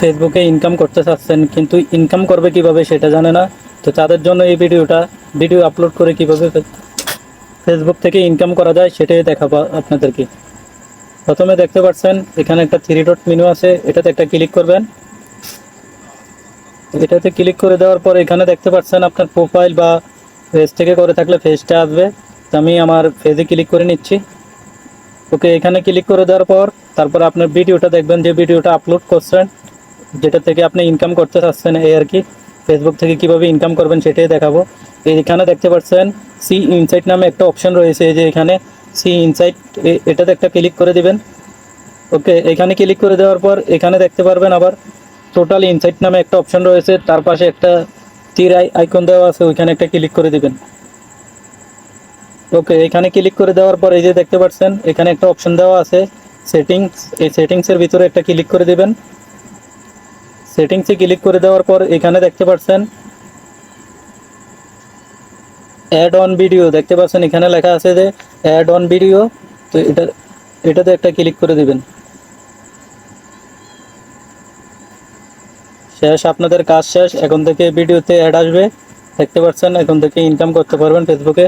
ফেসবুকে ইনকাম করতে চাচ্ছেন কিন্তু ইনকাম করবে কিভাবে সেটা জানে না, তো তাদের জন্য এই ভিডিও আপলোড করে কিভাবে ফেসবুক থেকে ইনকাম করা যায় সেটাই দেখাবো আপনাদেরকে। প্রথমে দেখতে পাচ্ছেন এখানে একটা থ্রি ডট মেনু আছে, এটাতে একটা ক্লিক করবেন। এটাতে ক্লিক করে দেওয়ার পর এখানে দেখতে পাচ্ছেন আপনার প্রোফাইল বা ফেস থেকে করে থাকলে ফেসটা আসবে। তো আমি আমার ফেসে ক্লিক করে নিচ্ছি। ওকে, এখানে ক্লিক করে দেওয়ার পর তারপর আপনার ভিডিওটা দেখবেন, যে ভিডিওটা আপলোড করছেন, যেটা থেকে আপনি ইনকাম করতে চাচ্ছেন এই আর কি। ফেসবুক থেকে কিভাবে ইনকাম করবেন সেটাই দেখাবো। এখানে দেখতে পাচ্ছেন সি ইনসাইট নামে একটা অপশন রয়েছে, এই যে এখানে সি ইনসাইট, এটাতে একটা ক্লিক করে দিবেন। ওকে, এখানে ক্লিক করে দেওয়ার পর এখানে দেখতে পারবেন আবার টোটাল ইনসাইট নামে একটা অপশন রয়েছে, তার পাশে একটা তীর আইকন দেওয়া আছে, ওইখানে একটা ক্লিক করে দিবেন। ওকে, এখানে ক্লিক করে দেওয়ার পর এই যে দেখতে পাচ্ছেন এখানে একটা অপশন দেওয়া আছে সেটিংস, এই সেটিংসের ভিতরে একটা ক্লিক করে দিবেন। সেটিংসে ক্লিক করে দেওয়ার পর এখানে দেখতে পাচ্ছেন অ্যাড অন ভিডিও, দেখতে পাচ্ছেন এখানে লেখা আছে যে অ্যাড অন ভিডিও। তো এটাতে একটা ক্লিক করে দিবেন। শেষ, আপনাদের কাজ শেষ। এখন থেকে ভিডিওতে অ্যাড আসবে, দেখতে পাচ্ছেন এখন থেকে ইনকাম করতে পারবেন ফেসবুকে।